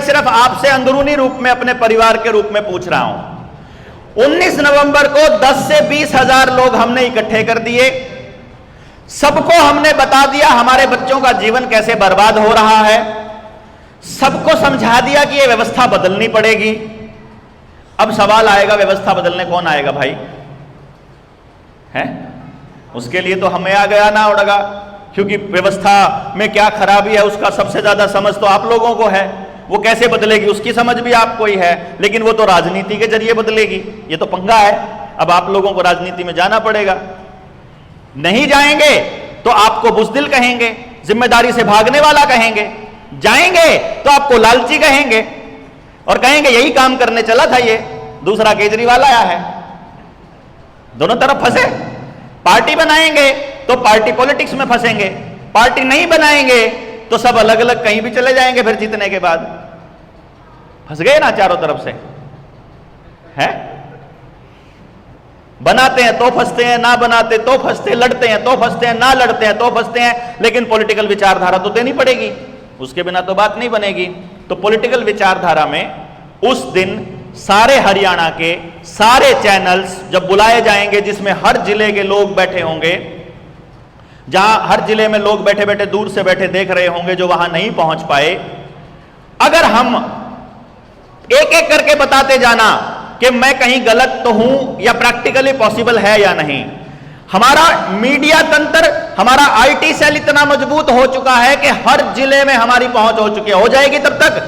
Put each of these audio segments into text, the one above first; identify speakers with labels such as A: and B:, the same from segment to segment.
A: सिर्फ आपसे अंदरूनी रूप में, अपने परिवार के रूप में पूछ रहा हूं। 19 नवंबर को 10 से 20 हजार लोग हमने इकट्ठे कर दिए, सबको हमने बता दिया हमारे बच्चों का जीवन कैसे बर्बाद हो रहा है, सबको समझा दिया कि यह व्यवस्था बदलनी पड़ेगी। अब सवाल आएगा, व्यवस्था बदलने कौन आएगा भाई? है, उसके लिए तो हमें आ गया ना उड़ेगा, क्योंकि व्यवस्था में क्या खराबी है उसका सबसे ज्यादा समझ तो आप लोगों को है। वो कैसे बदलेगी उसकी समझ भी आपको ही है, लेकिन वो तो राजनीति के जरिए बदलेगी। ये तो पंगा है। अब आप लोगों को राजनीति में जाना पड़ेगा। नहीं जाएंगे तो आपको बुज़दिल कहेंगे, जिम्मेदारी से भागने वाला कहेंगे, जाएंगे तो आपको लालची कहेंगे और कहेंगे यही काम करने चला था ये, दूसरा केजरीवाल आया है। दोनों तरफ फंसे। पार्टी बनाएंगे तो पार्टी पॉलिटिक्स में फंसेंगे, पार्टी नहीं बनाएंगे तो सब अलग अलग कहीं भी चले जाएंगे। फिर जीतने के बाद फंस गए ना चारों तरफ से। है, बनाते हैं तो फंसते हैं, ना बनाते तो फंसते, लड़ते हैं तो फंसते हैं, ना लड़ते हैं तो फंसते हैं। लेकिन पॉलिटिकल विचारधारा तो देनी पड़ेगी, उसके बिना तो बात नहीं बनेगी। तो पॉलिटिकल विचारधारा में उस दिन सारे हरियाणा के सारे चैनल्स जब बुलाए जाएंगे, जिसमें हर जिले के लोग बैठे होंगे, जहां हर जिले में लोग बैठे बैठे दूर से बैठे देख रहे होंगे जो वहां नहीं पहुंच पाए, अगर हम एक एक करके बताते जाना कि मैं कहीं गलत तो हूं या प्रैक्टिकली पॉसिबल है या नहीं। हमारा मीडिया तंत्र, हमारा आईटी सेल इतना मजबूत हो चुका है कि हर जिले में हमारी पहुंच हो चुकी है। हो जाएगी तब तक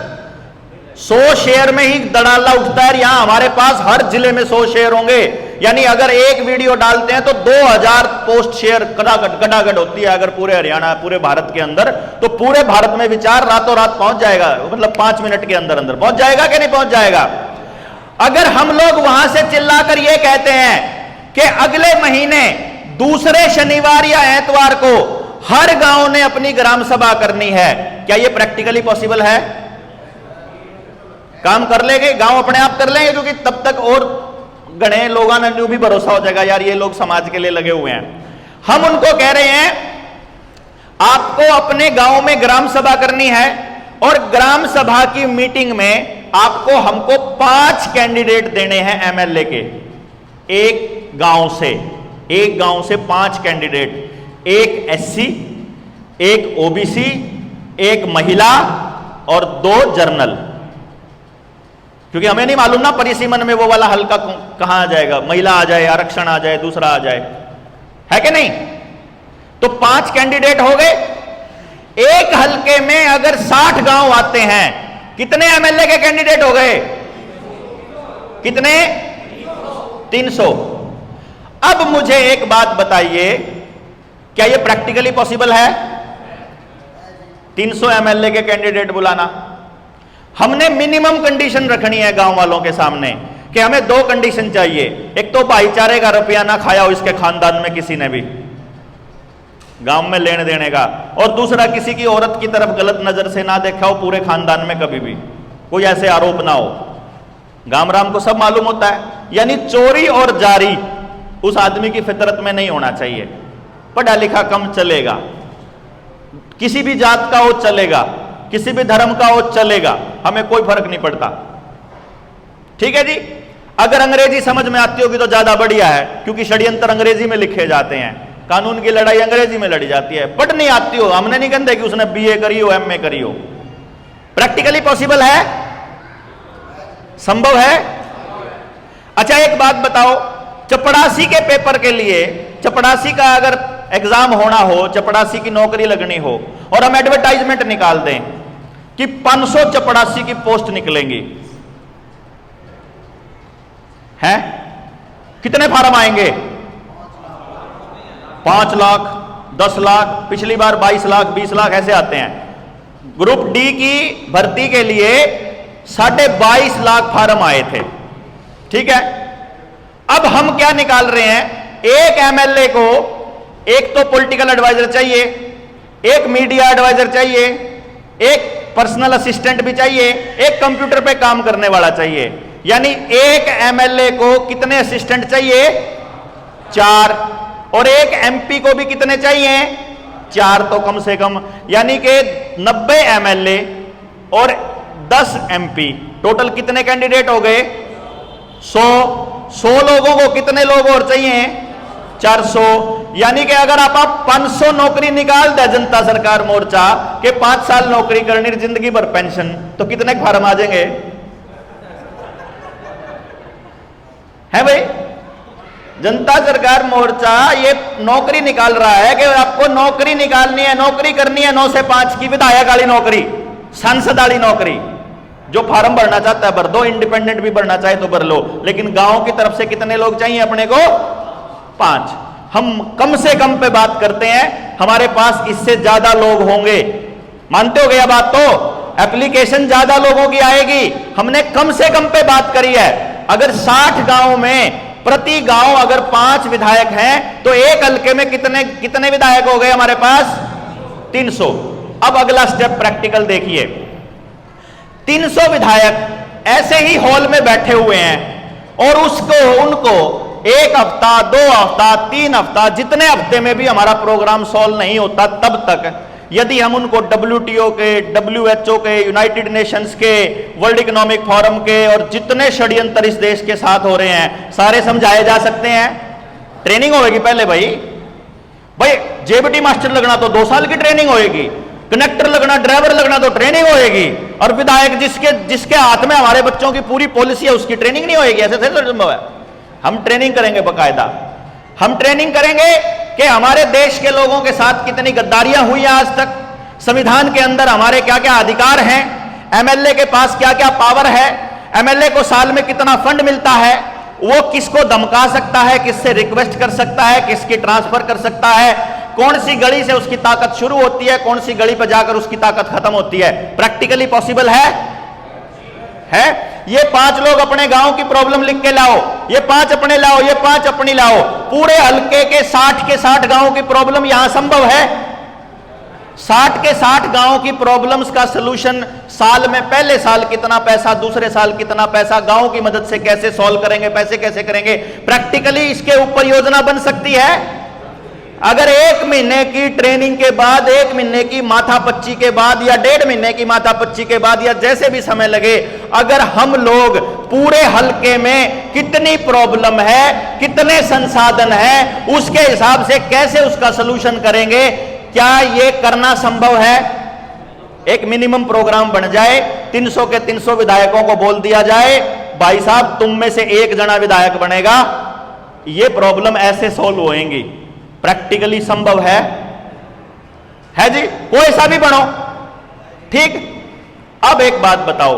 A: 100 शेयर में ही दड़ाला उठता है। यहां हमारे पास हर जिले में 100 शेयर होंगे, यानी अगर एक वीडियो डालते हैं तो 2000 पोस्ट शेयर गटागट होती है। अगर पूरे हरियाणा, पूरे भारत के अंदर, तो पूरे भारत में विचार रातों रात पहुंच जाएगा, मतलब 5 मिनट के अंदर अंदर पहुंच जाएगा कि नहीं पहुंच जाएगा। अगर हम लोग वहां से चिल्लाकर यह कहते हैं कि अगले महीने दूसरे शनिवार या एतवार को हर गांव ने अपनी ग्राम सभा करनी है, क्या यह प्रैक्टिकली पॉसिबल है? काम कर लेंगे, गांव अपने आप कर लेंगे, क्योंकि तब तक और गणे लोगों ने भी भरोसा हो जाएगा, यार ये लोग समाज के लिए लगे हुए हैं। हम उनको कह रहे हैं आपको अपने गांव में ग्राम सभा करनी है, और ग्राम सभा की मीटिंग में आपको हमको 5 कैंडिडेट देने हैं एमएलए के। एक गांव से 5 कैंडिडेट, एक एससी, एक ओबीसी, एक महिला और 2 जर्नल। क्योंकि हमें नहीं मालूम ना परिसीमन में वो वाला हल्का कहां आ जाएगा, महिला आ जाए, आरक्षण आ जाए, दूसरा आ जाए, है कि नहीं। तो 5 कैंडिडेट हो गए। एक हल्के में अगर 60 गांव आते हैं, कितने एमएलए के कैंडिडेट हो गए? कितने? 300। अब मुझे एक बात बताइए, क्या यह प्रैक्टिकली पॉसिबल है 300 एमएलए के कैंडिडेट बुलाना? हमने मिनिमम कंडीशन रखनी है गांव वालों के सामने कि हमें 2 कंडीशन चाहिए। एक तो भाईचारे का रुपया ना खाया हो इसके खानदान में किसी ने भी, गांव में लेने देने का, और दूसरा किसी की औरत की तरफ गलत नजर से ना देखा हो पूरे खानदान में कभी भी, कोई ऐसे आरोप ना हो। गांव राम को सब मालूम होता है, यानी चोरी और जारी उस आदमी की फितरत में नहीं होना चाहिए। पढ़ा लिखा कम चलेगा, किसी भी जात का हो चलेगा, किसी भी धर्म का हो चलेगा, हमें कोई फर्क नहीं पड़ता। ठीक है जी। अगर अंग्रेजी समझ में आती होगी तो ज्यादा बढ़िया है, क्योंकि षड्यंत्र अंग्रेजी में लिखे जाते हैं, कानून की लड़ाई अंग्रेजी में लड़ी जाती है। पढ़ नहीं आती हो, हमने नहीं कहते कि उसने बीए करी हो, एमए करी हो। प्रैक्टिकली पॉसिबल है, संभव है। अच्छा एक बात बताओ, चपड़ासी के पेपर के लिए, चपड़ासी का अगर एग्जाम होना हो, चपड़ासी की नौकरी लगनी हो, और हम एडवर्टाइजमेंट निकाल दें कि 500 चपड़ासी की पोस्ट निकलेंगी, हैं? कितने फार्म आएंगे? 5 लाख, 10 लाख, पिछली बार 22 लाख, 20 लाख ऐसे आते हैं। ग्रुप डी की भर्ती के लिए 22.5 लाख फार्म आए थे। ठीक है। अब हम क्या निकाल रहे हैं, एक एमएलए को एक तो पॉलिटिकल एडवाइजर चाहिए, एक मीडिया एडवाइजर चाहिए, एक पर्सनल असिस्टेंट भी चाहिए, एक कंप्यूटर पे काम करने वाला चाहिए। यानी एक एमएलए को कितने असिस्टेंट चाहिए? 4। और एक एमपी को भी कितने चाहिए? 4 तो कम से कम। यानी कि 90 एमएलए और 10 MP, टोटल कितने कैंडिडेट हो गए? 100 लोगों को कितने लोग और चाहिए? 400। यानी कि अगर आप 500 नौकरी निकाल दे जनता सरकार मोर्चा के 5 साल नौकरी करनी, जिंदगी भर पेंशन, तो कितने फार्म आ जाएंगे? है भाई, जनता सरकार मोर्चा ये नौकरी निकाल रहा है कि आपको नौकरी निकालनी है, नौकरी करनी है 9 से 5 की विधायक वाली नौकरी, सांसद वाली नौकरी। जो फार्म भरना चाहता है भर दो, इंडिपेंडेंट भी भरना चाहे तो भर लो, लेकिन गांव की तरफ से कितने लोग चाहिए अपने को? 5। हम कम से कम पे बात करते हैं, हमारे पास इससे ज्यादा लोग होंगे, मानते हो गया बात? तो एप्लीकेशन ज्यादा लोगों की आएगी, हमने कम से कम पे बात करी है। अगर 60 गांव में प्रति गांव अगर 5 विधायक हैं तो एक हल्के में कितने विधायक हो गए हमारे पास? 300। अब अगला स्टेप प्रैक्टिकल देखिए, 300 विधायक ऐसे ही हॉल में बैठे हुए हैं और उनको 1 हफ्ता, 2 हफ्ता, 3 हफ्ता, जितने हफ्ते में भी हमारा प्रोग्राम सॉल्व नहीं होता तब तक यदि हम उनको WTO के, WHO के, यूनाइटेड नेशंस के, वर्ल्ड इकोनॉमिक फोरम के और जितने षड्यंत्र इस देश के साथ हो रहे हैं सारे समझाए जा सकते हैं। ट्रेनिंग होगी पहले भाई JBT मास्टर लगना तो 2 साल की ट्रेनिंग होगी, कनेक्टर लगना, ड्राइवर लगना तो ट्रेनिंग होगी, और विधायक जिसके हाथ में हमारे बच्चों की पूरी पॉलिसी है उसकी ट्रेनिंग नहीं होगी? ऐसे थोड़ी संभव है। हम ट्रेनिंग करेंगे बकायदा, हम ट्रेनिंग करेंगे कि हमारे देश के लोगों के साथ कितनी गद्दारियां हुई आज तक, संविधान के अंदर हमारे क्या क्या अधिकार हैं, MLA के पास क्या क्या पावर है, MLA को साल में कितना फंड मिलता है, वो किसको धमका सकता है, किससे रिक्वेस्ट कर सकता है, किसकी ट्रांसफर कर सकता है, कौन सी गली से उसकी ताकत शुरू होती है, कौन सी गली पर जाकर उसकी ताकत खत्म होती है। प्रैक्टिकली पॉसिबल है? ये 5 लोग अपने गांव की प्रॉब्लम लिख के लाओ, ये 5 अपने लाओ, ये 5 अपनी लाओ, पूरे हल्के के 60 गांवों की प्रॉब्लम यहां संभव है? 60 गांवों की प्रॉब्लम्स का सलूशन साल में, पहले साल कितना पैसा, दूसरे साल कितना पैसा, गांव की मदद से कैसे सॉल्व करेंगे, पैसे कैसे करेंगे, प्रैक्टिकली इसके ऊपर योजना बन सकती है। अगर 1 महीने की ट्रेनिंग के बाद, 1 महीने की माथापच्ची के बाद, या 1.5 महीने की माथापच्ची के बाद, या जैसे भी समय लगे, अगर हम लोग पूरे हल्के में कितनी प्रॉब्लम है, कितने संसाधन है, उसके हिसाब से कैसे उसका सलूशन करेंगे, क्या यह करना संभव है? एक मिनिमम प्रोग्राम बन जाए, 300 के 300 विधायकों को बोल दिया जाए, भाई साहब तुम में से 1 जना विधायक बनेगा, ये प्रॉब्लम ऐसे सोल्व होएंगी। प्रैक्टिकली संभव है जी? कोई सा भी बनो, ठीक। अब एक बात बताओ,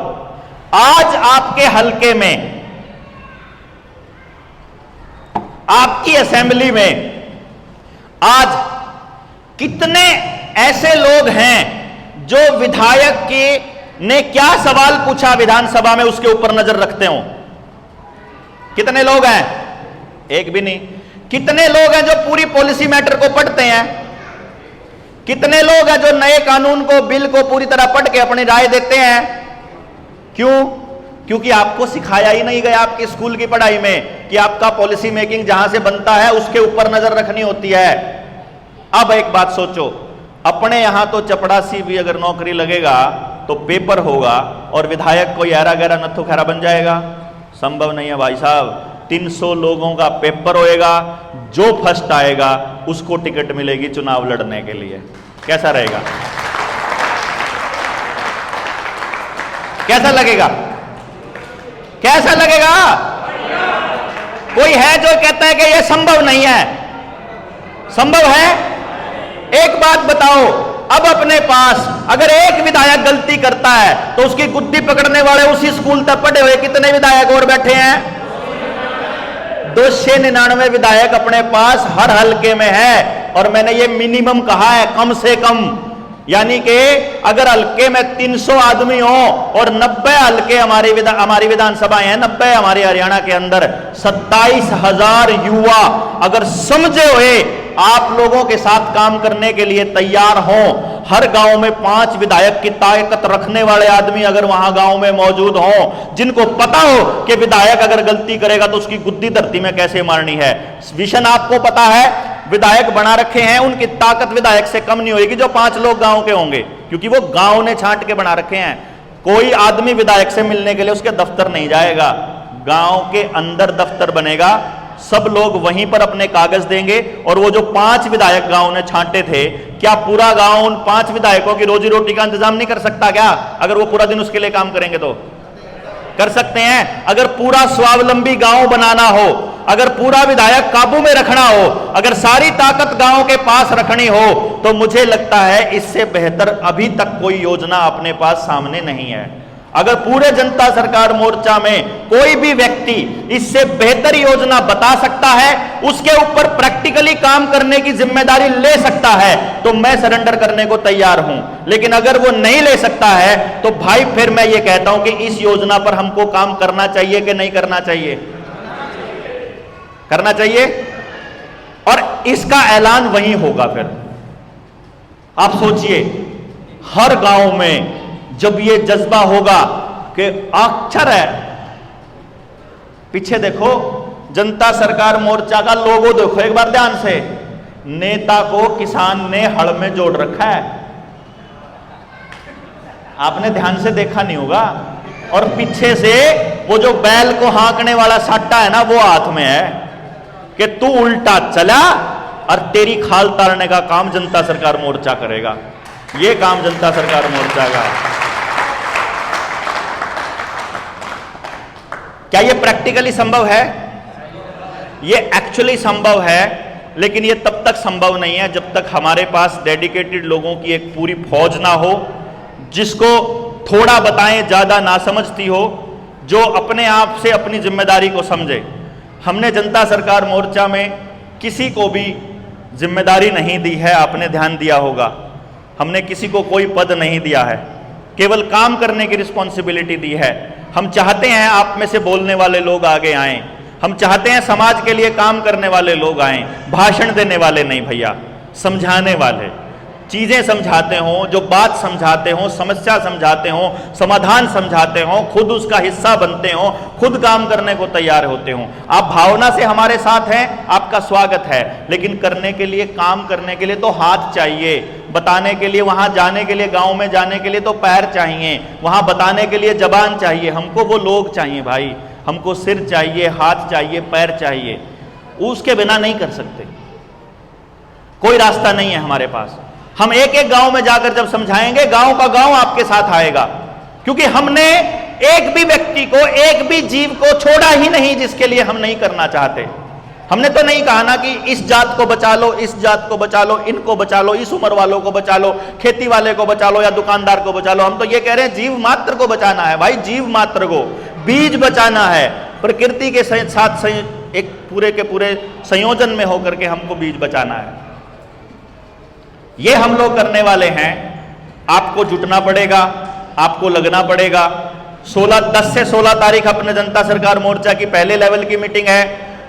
A: आज आपके हल्के में, आपकी असेंबली में आज कितने ऐसे लोग हैं जो विधायक ने क्या सवाल पूछा विधानसभा में उसके ऊपर नजर रखते हो? कितने लोग हैं? एक भी नहीं। कितने लोग हैं जो पूरी पॉलिसी मैटर को पढ़ते हैं? कितने लोग हैं जो नए कानून को, बिल को पूरी तरह पढ़ के अपनी राय देते हैं? क्यों? क्योंकि आपको सिखाया ही नहीं गया आपके स्कूल की पढ़ाई में कि आपका पॉलिसी मेकिंग जहां से बनता है उसके ऊपर नजर रखनी होती है। अब एक बात सोचो, अपने यहां तो चपड़ासी भी अगर नौकरी लगेगा तो पेपर होगा और विधायक को यारा गहरा नत्थु खैरा बन जाएगा? संभव नहीं है भाई साहब। 300 लोगों का पेपर होएगा, जो फर्स्ट आएगा उसको टिकट मिलेगी चुनाव लड़ने के लिए। कैसा रहेगा? कैसा लगेगा? कैसा लगेगा? कोई है जो कहता है कि यह संभव नहीं है? संभव है। एक बात बताओ, अब अपने पास अगर एक विधायक गलती करता है तो उसकी गुद्दी पकड़ने वाले उसी स्कूल तक पढ़े हुए कितने विधायक और बैठे हैं? 299 विधायक अपने पास हर हल्के में है। और मैंने ये मिनिमम कहा है, कम से कम, यानी कि अगर हल्के में 300 आदमी हो और 90 हल्के हमारी विधानसभाएं हैं, 90 हमारे हरियाणा के अंदर, 27,000 युवा अगर समझे हुए आप लोगों के साथ काम करने के लिए तैयार हो, हर गांव में 5 विधायक की ताकत रखने वाले आदमी अगर वहां गांव में मौजूद हो, जिनको पता हो कि विधायक अगर गलती करेगा तो उसकी गुद्दी धरती में कैसे मारनी है, विजन आपको पता है, विधायक बना रखे हैं, उनकी ताकत विधायक से कम नहीं होगी जो 5 लोग गांव के होंगे, क्योंकि वो गांव ने छांट के बना रखे हैं। कोई आदमी विधायक से मिलने के लिए उसके दफ्तर नहीं जाएगा, गांव के अंदर दफ्तर बनेगा, सब लोग वहीं पर अपने कागज देंगे। और वो जो 5 विधायक गांव ने छांटे थे, क्या पूरा गांव उन 5 विधायकों की रोजी रोटी का इंतजाम नहीं कर सकता क्या? अगर वो पूरा दिन उसके लिए काम करेंगे तो कर सकते हैं। अगर पूरा स्वावलंबी गांव बनाना हो, अगर पूरा विधायक काबू में रखना हो, अगर सारी ताकत गांव के पास रखनी हो, तो मुझे लगता है इससे बेहतर अभी तक कोई योजना अपने पास सामने नहीं है। अगर पूरे जनता सरकार मोर्चा में कोई भी व्यक्ति इससे बेहतर योजना बता सकता है, उसके ऊपर प्रैक्टिकली काम करने की जिम्मेदारी ले सकता है, तो मैं सरेंडर करने को तैयार हूं। लेकिन अगर वो नहीं ले सकता है, तो भाई फिर मैं ये कहता हूं कि इस योजना पर हमको काम करना चाहिए कि नहीं करना चाहिए? करना चाहिए। और इसका ऐलान वहीं होगा। फिर आप सोचिए, हर गांव में जब ये जज्बा होगा कि अक्षर है, पीछे देखो जनता सरकार मोर्चा का लोगो देखो एक बार ध्यान से, नेता को किसान ने हड़ में जोड़ रखा है, आपने ध्यान से देखा नहीं होगा। और पीछे से वो जो बैल को हाँकने वाला साटा है ना, वो हाथ में है कि तू उल्टा चला और तेरी खाल तारने का काम जनता सरकार मोर्चा करेगा। ये काम जनता सरकार मोर्चा का। क्या ये प्रैक्टिकली संभव है? ये एक्चुअली संभव है, लेकिन ये तब तक संभव नहीं है जब तक हमारे पास डेडिकेटेड लोगों की एक पूरी फौज ना हो, जिसको थोड़ा बताएं ज्यादा ना समझती हो, जो अपने आप से अपनी जिम्मेदारी को समझे। हमने जनता सरकार मोर्चा में किसी को भी जिम्मेदारी नहीं दी है, आपने ध्यान दिया होगा। हमने किसी को कोई पद नहीं दिया है, केवल काम करने की रिस्पॉन्सिबिलिटी दी है। हम चाहते हैं आप में से बोलने वाले लोग आगे आएं, हम चाहते हैं समाज के लिए काम करने वाले लोग आएं, भाषण देने वाले नहीं भैया, समझाने वाले, चीजें समझाते हों, जो बात समझाते हों, समस्या समझाते हों, समाधान समझाते हों, खुद उसका हिस्सा बनते हों, खुद काम करने को तैयार होते हों। आप भावना से हमारे साथ हैं, आपका स्वागत है, लेकिन करने के लिए, काम करने के लिए तो हाथ चाहिए, बताने के लिए, वहां जाने के लिए, गांव में जाने के लिए तो पैर चाहिए, वहां बताने के लिए जबान चाहिए। हमको वो लोग चाहिए भाई, हमको सिर चाहिए, हाथ चाहिए, पैर चाहिए। उसके बिना नहीं कर सकते, कोई रास्ता नहीं है हमारे पास। हम एक एक गांव में जाकर जब समझाएंगे, गांव का गांव आपके साथ आएगा, क्योंकि हमने एक भी व्यक्ति को, एक भी जीव को छोड़ा ही नहीं जिसके लिए हम नहीं करना चाहते। हमने तो नहीं कहा ना कि इस जात को बचा लो, इस जात को बचा लो, इनको बचा लो, इस उम्र वालों को बचा लो, खेती वाले को बचा लो या दुकानदार को बचा लो। हम तो ये कह रहे हैं जीव मात्र को बचाना है भाई, जीव मात्र को, बीज बचाना है। प्रकृति के साथ एक पूरे के पूरे संयोजन में होकर के हमको बीज बचाना है। ये हम लोग करने वाले हैं। आपको जुटना पड़ेगा, आपको लगना पड़ेगा। 10 से 16 तारीख अपने जनता सरकार मोर्चा की पहले लेवल की मीटिंग है।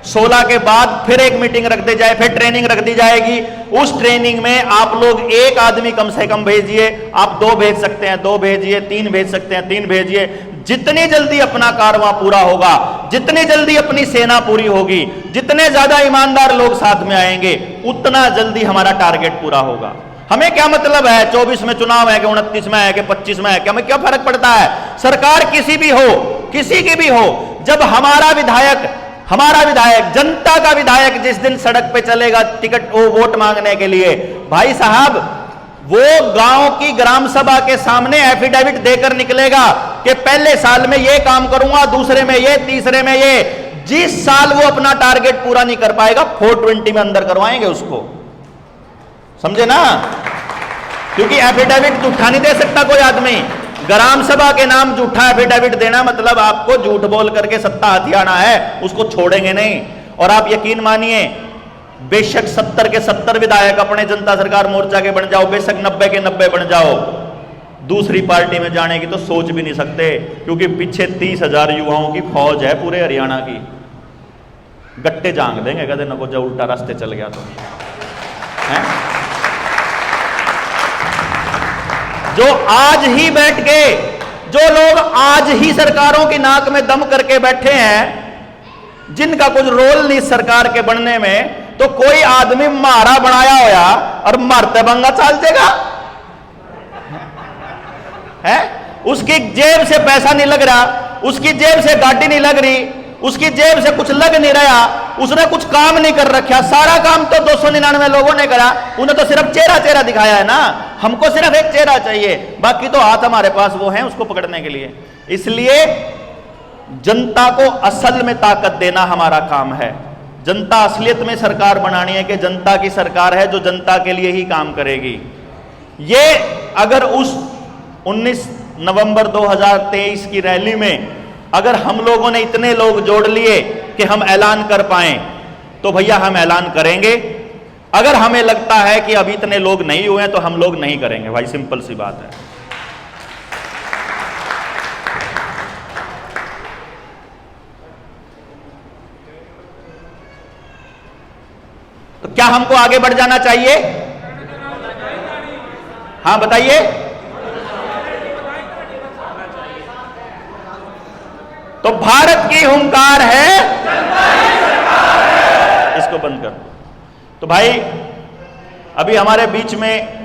A: 16 के बाद फिर एक मीटिंग रख दी जाए, फिर ट्रेनिंग रख दी जाएगी। उस ट्रेनिंग में आप लोग एक आदमी कम से कम भेजिए। आप 2 भेज सकते हैं 2 भेजिए, 3 भेज सकते हैं 3 भेजिए। जितनी जल्दी अपना कारवां पूरा होगा, जितनी जल्दी अपनी सेना पूरी होगी, जितने ज्यादा ईमानदार लोग साथ में आएंगे, उतना जल्दी हमारा टारगेट पूरा होगा। हमें क्या मतलब है 24 में चुनाव है कि 29 में है कि 25 में है, क्या हमें क्या फर्क पड़ता है? सरकार किसी भी हो, किसी की भी हो, जब हमारा विधायक जनता का विधायक जिस दिन सड़क पे चलेगा टिकट वोट मांगने के लिए, भाई साहब वो गांव की ग्राम सभा के सामने एफिडेविट देकर निकलेगा कि पहले साल में ये काम करूंगा, दूसरे में ये, तीसरे में ये। जिस साल वो अपना टारगेट पूरा नहीं कर पाएगा, 420 में अंदर करवाएंगे उसको, समझे ना? क्योंकि एफिडेविट झूठा नहीं दे सकता कोई आदमी। ग्राम सभा के नाम झूठा एफिडेविट देना मतलब आपको झूठ बोल करके सत्ता हथियाना है, उसको छोड़ेंगे नहीं। और आप यकीन मानिए, बेशक 70 के 70 विधायक अपने जनता सरकार मोर्चा के बन जाओ, बेशक 90 के 90 बन जाओ, दूसरी पार्टी में जाने की तो सोच भी नहीं सकते, क्योंकि पीछे 30,000 युवाओं की फौज है पूरे हरियाणा की। गट्टे जांग देंगे कहते न को जो उल्टा रास्ते चल गया तो है। जो आज ही बैठ के, जो लोग आज ही सरकारों की नाक में दम करके बैठे हैं, जिनका कुछ रोल नहीं सरकार के बनने में, तो कोई आदमी मारा बनाया होया और मरते बंगा चाल देगा है? उसकी जेब से पैसा नहीं लग रहा, उसकी जेब से गाड़ी नहीं लग रही, उसकी जेब से कुछ लग नहीं रहा, उसने कुछ काम नहीं कर रखा, सारा काम तो 299 लोगों ने करा, उन्हें तो सिर्फ चेहरा दिखाया है ना। हमको सिर्फ एक चेहरा चाहिए, बाकी तो हाथ हमारे पास वो हैं उसको पकड़ने के लिए। इसलिए जनता को असल में ताकत देना हमारा काम है। जनता असलियत में सरकार बनानी है कि जनता की सरकार है जो जनता के लिए ही काम करेगी। ये अगर उस 19 नवंबर 2023 की रैली में अगर हम लोगों ने इतने लोग जोड़ लिए कि हम ऐलान कर पाए, तो भैया हम ऐलान करेंगे। अगर हमें लगता है कि अभी इतने लोग नहीं हुए तो हम लोग नहीं करेंगे भाई, सिंपल सी बात है। तो क्या हमको आगे बढ़ जाना चाहिए? हाँ बताइए। तो भारत की हुंकार है, इसको बंद कर। तो भाई अभी हमारे बीच में